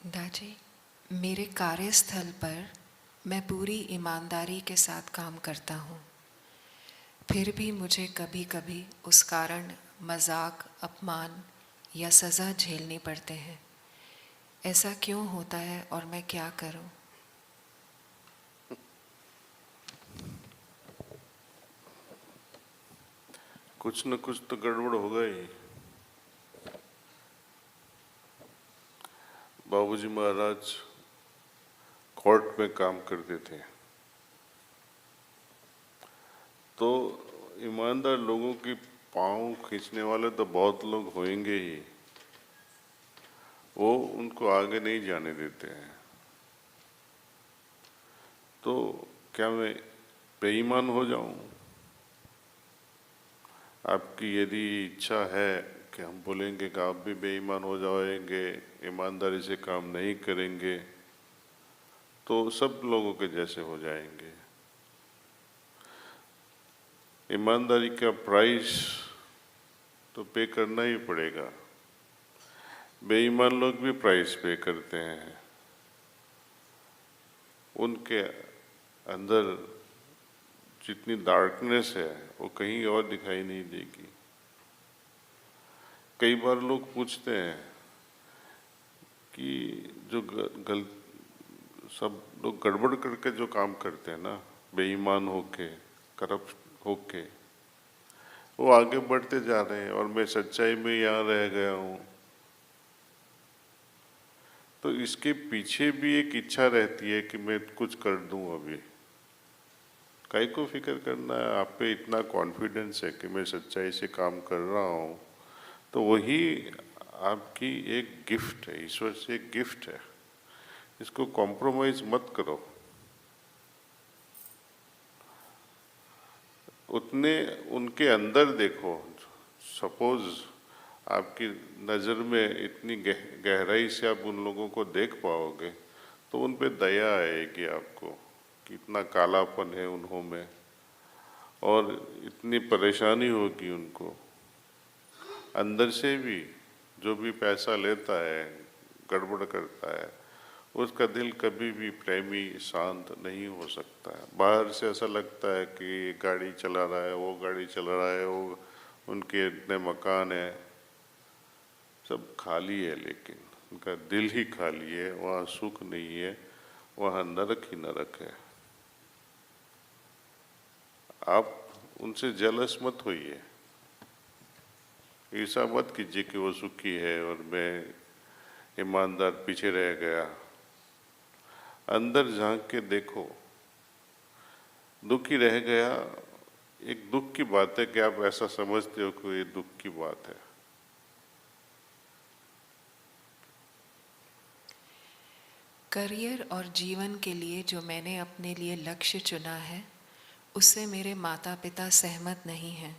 दाजी, मेरे कार्यस्थल पर मैं पूरी ईमानदारी के साथ काम करता हूँ, फिर भी मुझे कभी कभी उस कारण मजाक, अपमान या सज़ा झेलनी पड़ते हैं। ऐसा क्यों होता है और मैं क्या करूँ? कुछ न कुछ तो गड़बड़ होगा ही। बाबूजी महाराज कोर्ट में काम करते थे, तो ईमानदार लोगों की पाँव खींचने वाले तो बहुत लोग होंगे ही, वो उनको आगे नहीं जाने देते हैं। तो क्या मैं बेईमान हो जाऊं? आपकी यदि इच्छा है कि हम बोलेंगे कि आप भी बेईमान हो जाएंगे, ईमानदारी से काम नहीं करेंगे, तो सब लोगों के जैसे हो जाएंगे। ईमानदारी का प्राइस तो पे करना ही पड़ेगा। बेईमान लोग भी प्राइस पे करते हैं। उनके अंदर जितनी डार्कनेस है वो कहीं और दिखाई नहीं देगी। कई बार लोग पूछते हैं कि जो सब लोग गड़बड़ करके जो काम करते हैं ना, बेईमान होके, करप्ट होके, वो आगे बढ़ते जा रहे हैं और मैं सच्चाई में यहाँ रह गया हूँ। तो इसके पीछे भी एक इच्छा रहती है कि मैं कुछ कर दूं। अभी काहे को फिक्र करना है? आप पे इतना कॉन्फिडेंस है कि मैं सच्चाई से काम कर रहा हूँ, तो वही आपकी एक गिफ्ट है, ईश्वर से एक गिफ्ट है। इसको कॉम्प्रोमाइज मत करो। उतने उनके अंदर देखो। सपोज आपकी नज़र में इतनी गहराई से आप उन लोगों को देख पाओगे तो उन पे दया आएगी आपको कि इतना कालापन है उन्हों में, और इतनी परेशानी होगी उनको। अंदर से भी जो भी पैसा लेता है, गड़बड़ करता है, उसका दिल कभी भी प्रेमी शांत नहीं हो सकता है। बाहर से ऐसा लगता है कि ये गाड़ी चला रहा है, वो गाड़ी चला रहा है, वो उनके इतने मकान है, सब खाली है, लेकिन उनका दिल ही खाली है। वहाँ सुख नहीं है, वहाँ नरक ही नरक है। आप उनसे जेलस मत होइए, ऐसा मत कीजिए कि वो सुखी है और मैं ईमानदार पीछे रह गया। अंदर झांक के देखो। दुखी रह गया, एक दुख की बात है कि आप ऐसा समझते हो कि ये दुख की बात है। करियर और जीवन के लिए जो मैंने अपने लिए लक्ष्य चुना है, उससे मेरे माता पिता सहमत नहीं हैं।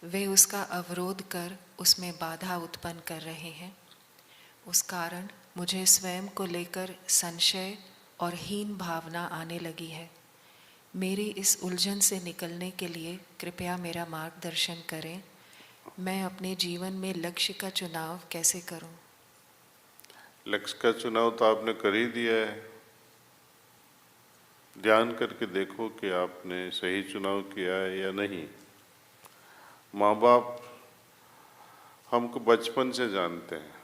वे उसका अवरोध कर उसमें बाधा उत्पन्न कर रहे हैं। उस कारण मुझे स्वयं को लेकर संशय और हीन भावना आने लगी है। मेरी इस उलझन से निकलने के लिए कृपया मेरा मार्गदर्शन करें। मैं अपने जीवन में लक्ष्य का चुनाव कैसे करूं? लक्ष्य का चुनाव तो आपने कर ही दिया है। ध्यान करके देखो कि आपने सही चुनाव किया है या नहीं। माँ बाप हमको बचपन से जानते हैं,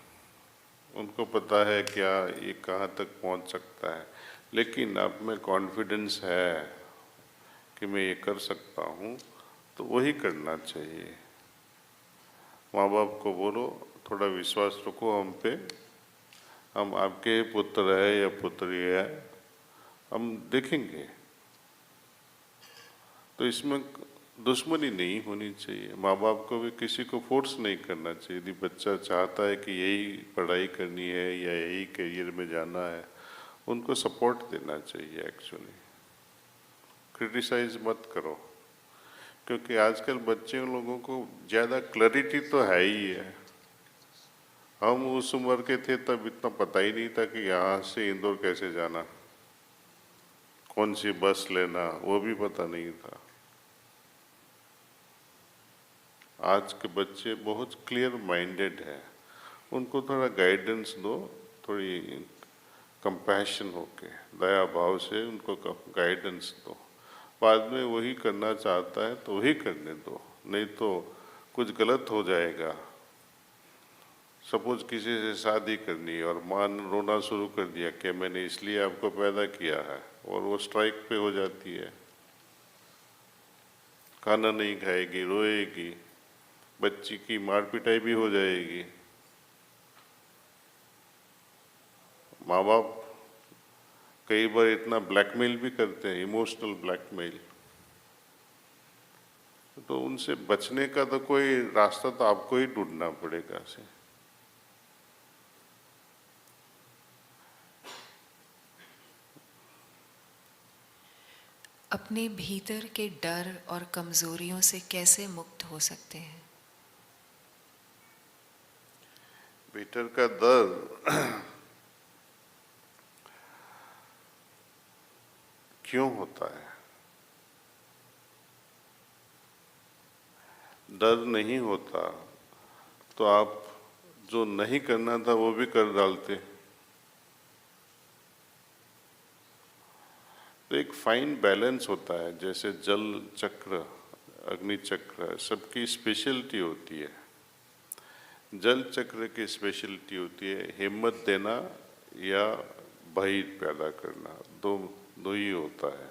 उनको पता है क्या ये कहाँ तक पहुँच सकता है, लेकिन आप में कॉन्फिडेंस है कि मैं ये कर सकता हूँ, तो वही करना चाहिए। माँ बाप को बोलो थोड़ा विश्वास रखो हम पे, हम आपके पुत्र है या पुत्री है, हम देखेंगे। तो इसमें दुश्मनी नहीं होनी चाहिए। माँ बाप को भी किसी को फोर्स नहीं करना चाहिए। यदि बच्चा चाहता है कि यही पढ़ाई करनी है या यही करियर में जाना है, उनको सपोर्ट देना चाहिए। एक्चुअली क्रिटिसाइज मत करो, क्योंकि आजकल बच्चे लोगों को ज़्यादा क्लैरिटी तो है ही है। हम उस उम्र के थे तब इतना पता ही नहीं था कि यहाँ से इंदौर कैसे जाना, कौन सी बस लेना, वो भी पता नहीं था। आज के बच्चे बहुत क्लियर माइंडेड है, उनको थोड़ा गाइडेंस दो थोड़ी कंपैशन होके, दया भाव से उनको गाइडेंस दो। बाद में वही करना चाहता है तो वही करने दो, नहीं तो कुछ गलत हो जाएगा। सपोज किसी से शादी करनी है और माँ ने रोना शुरू कर दिया कि मैंने इसलिए आपको पैदा किया है, और वो स्ट्राइक पे हो जाती है, खाना नहीं खाएगी, रोएगी, बच्ची की मार पिटाई भी हो जाएगी। माँ बाप कई बार इतना ब्लैकमेल भी करते हैं, इमोशनल ब्लैकमेल। तो उनसे बचने का तो कोई रास्ता तो आपको ही ढूंढना पड़ेगा से। अपने भीतर के डर और कमजोरियों से कैसे मुक्त हो सकते हैं? भीतर का डर क्यों होता है? डर नहीं होता तो आप जो नहीं करना था वो भी कर डालते। तो एक फाइन बैलेंस होता है, जैसे जल चक्र, अग्नि चक्र, सबकी स्पेशलिटी होती है। जल चक्र की स्पेशलिटी होती है हिम्मत देना या भय पैदा करना, दो ही होता है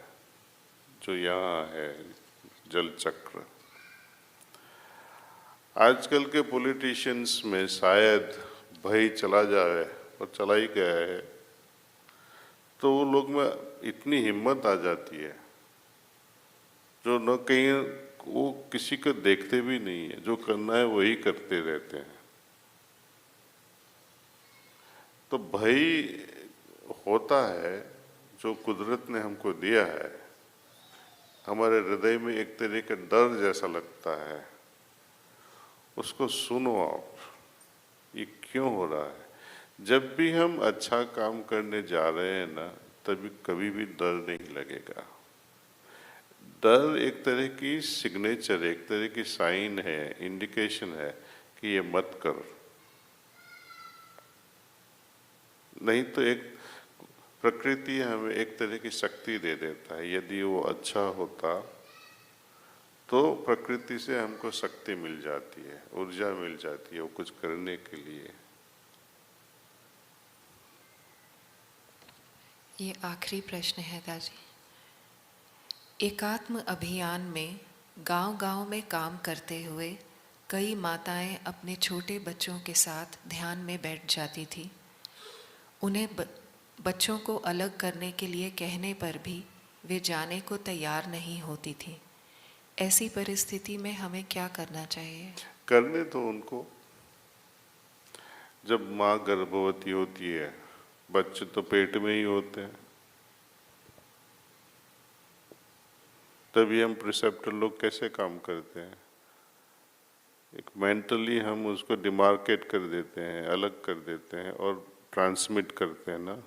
जो यहाँ है जल चक्र। आजकल के पॉलिटिशियंस में शायद भय चला जाए, और चला ही गया है, तो वो लोग में इतनी हिम्मत आ जाती है जो न कहीं वो किसी को देखते भी नहीं है, जो करना है वही करते रहते हैं। तो भय होता है जो कुदरत ने हमको दिया है, हमारे हृदय में एक तरह का डर जैसा लगता है। उसको सुनो आप, ये क्यों हो रहा है। जब भी हम अच्छा काम करने जा रहे हैं ना, तभी कभी भी डर नहीं लगेगा। डर एक तरह की सिग्नेचर, एक तरह की साइन है, इंडिकेशन है कि ये मत कर। नहीं तो एक प्रकृति हमें एक तरह की शक्ति दे देता है। यदि वो अच्छा होता तो प्रकृति से हमको शक्ति मिल जाती है, ऊर्जा मिल जाती है वो कुछ करने के लिए। ये आखिरी प्रश्न है दादी। एकात्म अभियान में गांव-गांव में काम करते हुए कई माताएं अपने छोटे बच्चों के साथ ध्यान में बैठ जाती थी। उन्हें बच्चों को अलग करने के लिए कहने पर भी वे जाने को तैयार नहीं होती थी। ऐसी परिस्थिति में हमें क्या करना चाहिए? करने तो उनको, जब माँ गर्भवती होती है, बच्चे तो पेट में ही होते हैं, तभी हम प्रिसेप्टर लोग कैसे काम करते हैं। एक मेंटली हम उसको डिमार्केट कर देते हैं, अलग कर देते हैं और ट्रांसमिट करते हैं ना।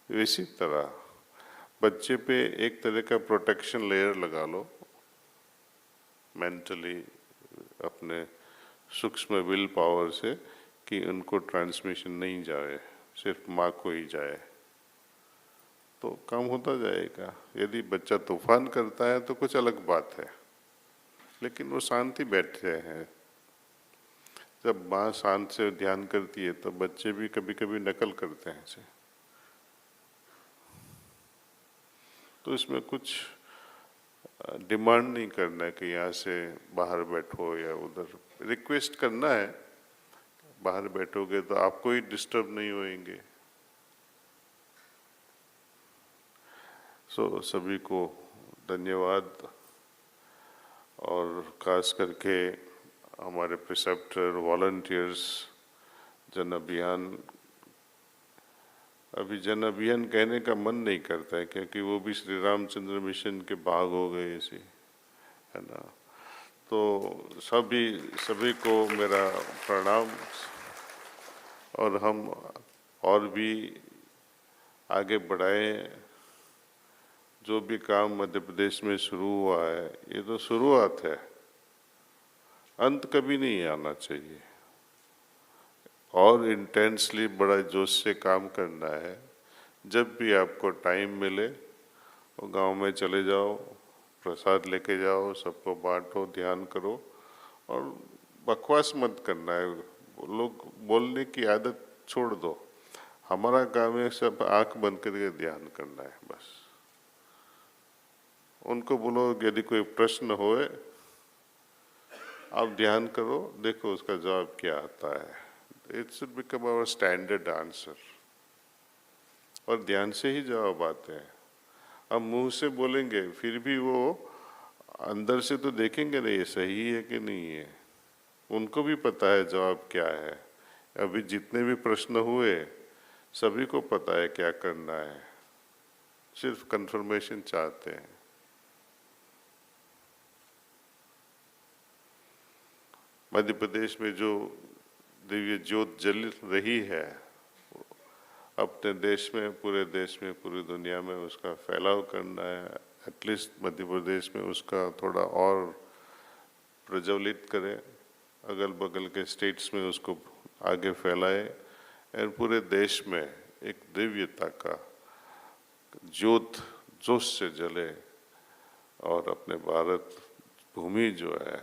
इसी तरह बच्चे पे एक तरह का प्रोटेक्शन लेयर लगा लो मेंटली, अपने सूक्ष्म विल पावर से, कि उनको ट्रांसमिशन नहीं जाए, सिर्फ माँ को ही जाए, तो काम होता जाएगा। यदि बच्चा तूफान करता है तो कुछ अलग बात है, लेकिन वो शांति बैठे हैं। जब माँ शांत से ध्यान करती है तो बच्चे भी कभी कभी नकल करते हैं इसे। तो इसमें कुछ डिमांड नहीं करना है कि यहाँ से बाहर बैठो या उधर, रिक्वेस्ट करना है। बाहर बैठोगे तो आपको ही डिस्टर्ब नहीं होएंगे। सभी को धन्यवाद, और खास करके हमारे प्रिसेप्टर, वॉलंटियर्स, जन अभियान। अभी जन अभियान कहने का मन नहीं करता है, क्योंकि वो भी श्री रामचंद्र मिशन के भाग हो गए इसी, है ना। तो सभी को मेरा प्रणाम, और हम और भी आगे बढ़ाएं। जो भी काम मध्य प्रदेश में शुरू हुआ है, ये तो शुरुआत है, अंत कभी नहीं आना चाहिए। और इंटेंसली बड़ा जोश से काम करना है। जब भी आपको टाइम मिले वो गांव में चले जाओ, प्रसाद लेके जाओ, सबको बांटो, ध्यान करो और बकवास मत करना है। लोग बोलने की आदत छोड़ दो। हमारा काम है सब आंख बंद करके ध्यान करना है बस। उनको बोलो यदि कोई प्रश्न होए आप ध्यान करो, देखो उसका जवाब क्या आता है। It should become our standard answer और ध्यान से ही जवाब आते हैं। हम मुंह से बोलेंगे फिर भी वो अंदर से तो देखेंगे नहीं ये सही है कि नहीं है। उनको भी पता है जवाब क्या है। अभी जितने भी प्रश्न हुए सभी को पता है क्या करना है, सिर्फ कंफर्मेशन चाहते हैं। मध्य प्रदेश में जो दिव्य ज्योत जल रही है अपने देश में, पूरे देश में, पूरी दुनिया में उसका फैलाव करना है। एटलीस्ट मध्य प्रदेश में उसका थोड़ा और प्रज्वलित करें, अगल बगल के स्टेट्स में उसको आगे फैलाए और पूरे देश में एक दिव्यता का ज्योत जोश से जले और अपने भारत भूमि जो है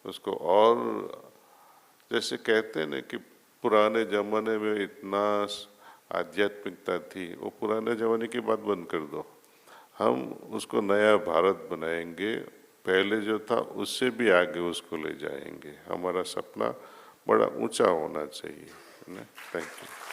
उसको और, जैसे कहते हैं ना कि पुराने जमाने में इतना आध्यात्मिकता थी, वो पुराने जमाने की बात बंद कर दो। हम उसको नया भारत बनाएंगे, पहले जो था उससे भी आगे उसको ले जाएंगे। हमारा सपना बड़ा ऊंचा होना चाहिए। Thank you.